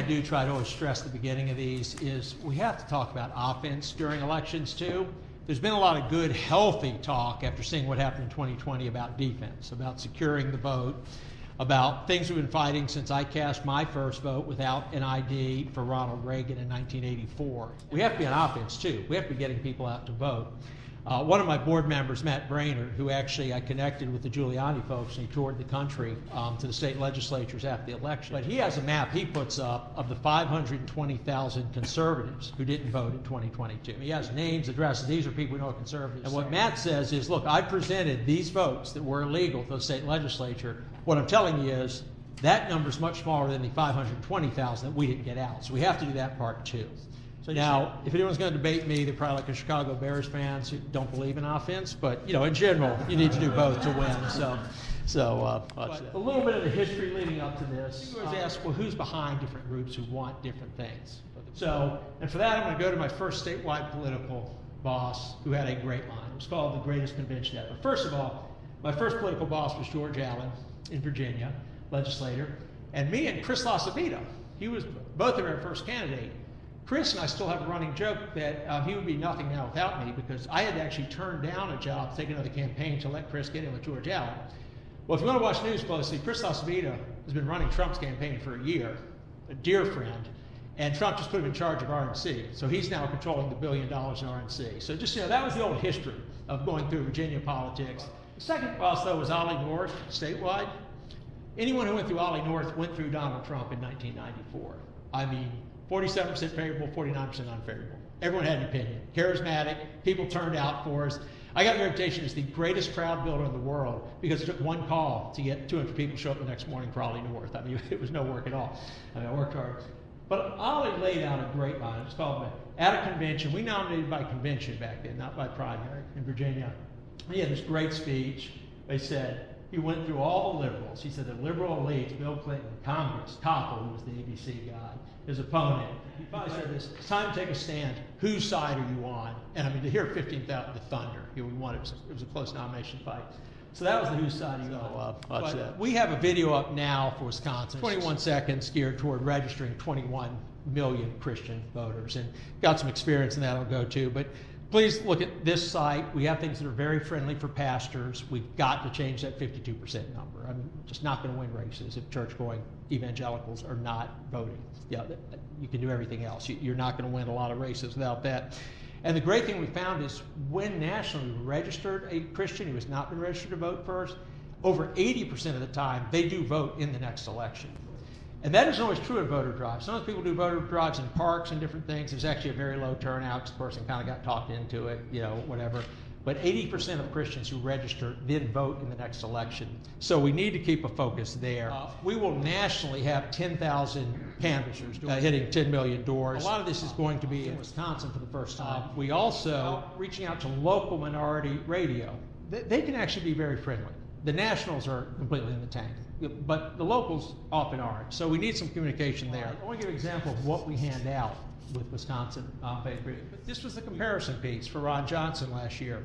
do try to always stress at the beginning of these is we have to talk about offense during elections too. There's been a lot of good, healthy talk after seeing what happened in 2020 about defense, about securing the vote, about things we've been fighting since I cast my first vote without an ID for Ronald Reagan in 1984. We have to be on offense too. We have to be getting people out to vote. One of my board members, Matt Brainerd, who actually I connected with the Giuliani folks, and he toured the country to the state legislatures after the election. But he has a map he puts up of the 520,000 conservatives who didn't vote in 2022. He has names, addresses. These are people we know are conservatives. And what Matt says is, look, I presented these votes that were illegal to the state legislature. What I'm telling you is that number is much smaller than the 520,000 that we didn't get out. So we have to do that part too. So now, if anyone's going to debate me, they're probably like the Chicago Bears fans who don't believe in offense. But in general, you need to do both to win. But a little bit of the history leading up to this. You always ask, well, who's behind different groups who want different things? And for that, I'm going to go to my first statewide political boss, who had a great line. It was called the greatest convention ever. First of all, my first political boss was George Allen in Virginia, legislator, and me and Chris LaCivita. He was both of our first candidate. Chris and I still have a running joke that he would be nothing now without me, because I had actually turned down a job to take another campaign to let Chris get in with George Allen. Well, if you want to watch news closely, Chris LaCivita has been running Trump's campaign for a year, a dear friend, and Trump just put him in charge of RNC. So he's now controlling the $1 billion in RNC. So just, that was the old history of going through Virginia politics. The second boss, though, was Ollie North, statewide. Anyone who went through Ollie North went through Donald Trump in 1994. I mean, 47% favorable, 49% unfavorable. Everyone had an opinion. Charismatic, people turned out for us. I got the reputation as the greatest crowd builder in the world because it took one call to get 200 people to show up the next morning for Ollie North. I mean, it was no work at all. I worked hard. But Ollie laid out a great line. It was called, at a convention. We nominated by convention back then, not by primary, in Virginia. He had this great speech. They said, he went through all the liberals. He said the liberal elites, Bill Clinton, Congress, Koppel, who was the ABC guy, his opponent. He finally said this, it's time to take a stand. Whose side are you on? And I mean, to hear 15,000, the thunder. We won. It was a close nomination fight. So that was the whose side are you on. Watch that. We have a video up now for Wisconsin. 21 seconds geared toward registering 21 million Christian voters. And got some experience in that I'll go to. But please look at this site. We have things that are very friendly for pastors. We've got to change that 52% number. I'm just not going to win races if church-going evangelicals are not voting. You can do everything else. You're not going to win a lot of races without that. And the great thing we found is when nationally we registered a Christian who has not been registered to vote first, over 80% of the time they do vote in the next election. And that isn't always true at voter drives. Some of the people do voter drives in parks and different things. There's actually a very low turnout because the person kind of got talked into it, whatever. But 80% of Christians who register then vote in the next election. So we need to keep a focus there. We will nationally have 10,000 canvassers hitting 10 million doors. A lot of this is going to be in Wisconsin for the first time. We also reaching out to local minority radio. They can actually be very friendly. The nationals are completely in the tank, but the locals often aren't. So we need some communication there. I want to give an example of what we hand out with Wisconsin Faith Freedom. This was the comparison piece for Ron Johnson last year.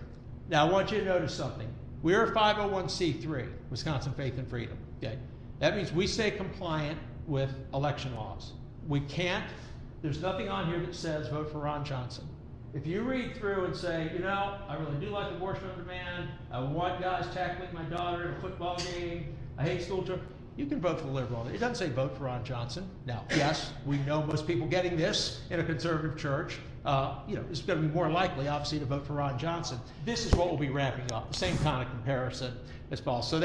Now I want you to notice something. We're a 501c3, Wisconsin Faith and Freedom. Okay? That means we stay compliant with election laws. We can't, there's nothing on here that says vote for Ron Johnson. If you read through and say, I really do like abortion on demand, I want guys tackling my daughter in a football game, I hate school children, you can vote for the liberal. It doesn't say vote for Ron Johnson. Now, yes, we know most people getting this in a conservative church, it's going to be more likely, obviously, to vote for Ron Johnson. This is what we'll be ramping up, the same kind of comparison as Paul. So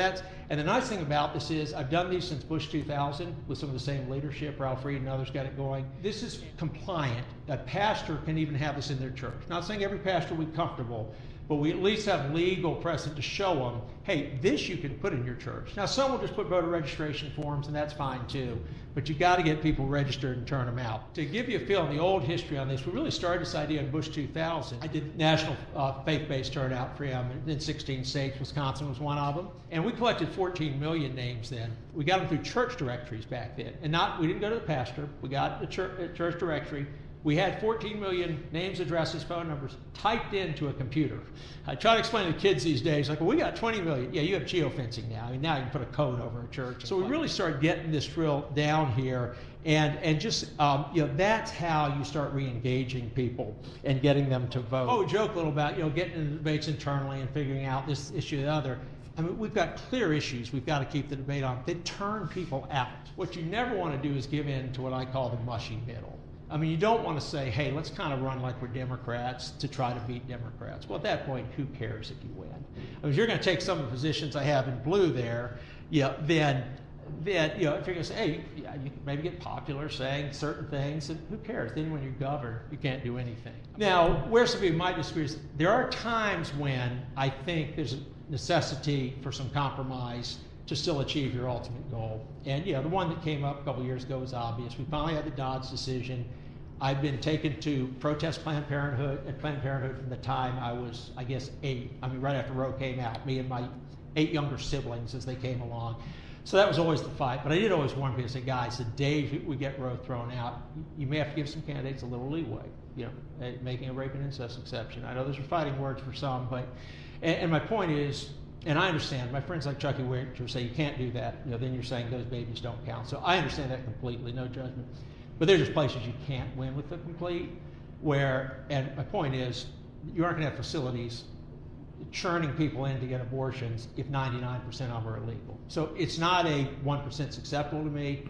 and the nice thing about this is I've done these since Bush 2000 with some of the same leadership. Ralph Reed and others got it going. This is compliant. A pastor can even have this in their church. Not saying every pastor will be comfortable, but we at least have legal precedent to show them, hey, this you can put in your church. Now, some will just put voter registration forms, and that's fine too, but you got to get people registered and turn them out. To give you a feel on the old history on this, we really started this idea in Bush 2000. I did national faith-based turnout for him in 16 states. Wisconsin was one of them. And we collected 14 million names then. We got them through church directories back then. And we didn't go to the pastor. We got the church directory. we had 14 million names, addresses, phone numbers typed into a computer. I try to explain to the kids these days, like, well, we got 20 million. Yeah, you have geofencing now. I mean, now you can put a code over a church. So we really started getting this drill down here, and just, that's how you start re-engaging people and getting them to vote. Oh, we joke a little about, getting into debates internally and figuring out this issue or the other. I mean, we've got clear issues we've got to keep the debate on. They turn people out. What you never want to do is give in to what I call the mushy middle. I mean, you don't want to say, hey, let's kind of run like we're Democrats to try to beat Democrats. Well, at that point, who cares if you win? I mean, if you're going to take some of the positions I have in blue there, then if you're going to say, hey, you can maybe get popular saying certain things, and who cares? Then when you're governor, you can't do anything. Now, where some people might disagree is there are times when I think there's a necessity for some compromise to still achieve your ultimate goal. And the one that came up a couple years ago was obvious. We finally had the Dodds decision. I've been taken to protest Planned Parenthood from the time I was, I guess, 8. I mean, right after Roe came out, me and my 8 younger siblings as they came along. So that was always the fight. But I did always warn people, say, guys, the day we get Roe thrown out, you may have to give some candidates a little leeway, making a rape and incest exception. I know those are fighting words for some, but, and my point is, and I understand, my friends like Chucky Winter say you can't do that, then you're saying those babies don't count. So I understand that completely, no judgment. But there's just places you can't win with the complete, and my point is, you aren't going to have facilities churning people in to get abortions if 99% of them are illegal. So it's not a 1% acceptable to me,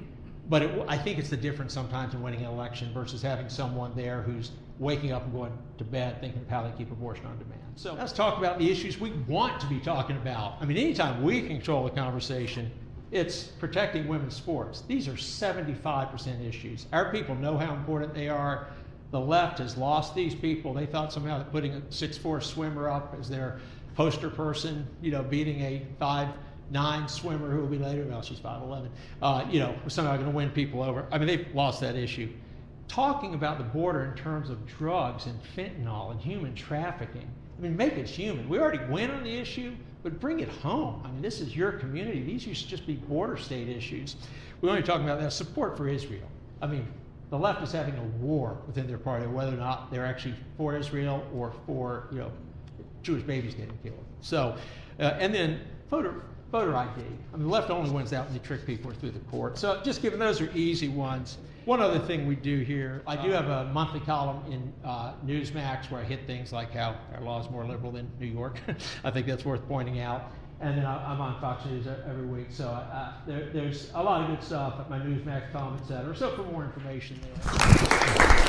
but I think it's the difference sometimes in winning an election versus having someone there who's waking up and going to bed thinking of how they keep abortion on demand. So let's talk about the issues we want to be talking about. I mean, anytime we control the conversation, it's protecting women's sports. These are 75% issues. Our people know how important they are. The left has lost these people. They thought somehow that putting a 6'4" swimmer up as their poster person, beating a 5'9" swimmer who will be later, well, she's 5'11", was somehow going to win people over. I mean, they've lost that issue. Talking about the border in terms of drugs and fentanyl and human trafficking, I mean, make it human. We already win on the issue, but bring it home. I mean, this is your community. These used to just be border state issues. We're only talking about that support for Israel. I mean, the left is having a war within their party, whether or not they're actually for Israel or for Jewish babies getting killed. So, and then voter ID. I mean, the left only wins out when they trick people through the court. So, just given those are easy ones. One other thing we do here, I do have a monthly column in Newsmax where I hit things like how our law is more liberal than New York. I think that's worth pointing out. And then I'm on Fox News every week, so there's a lot of good stuff at my Newsmax column, etc. So for more information there.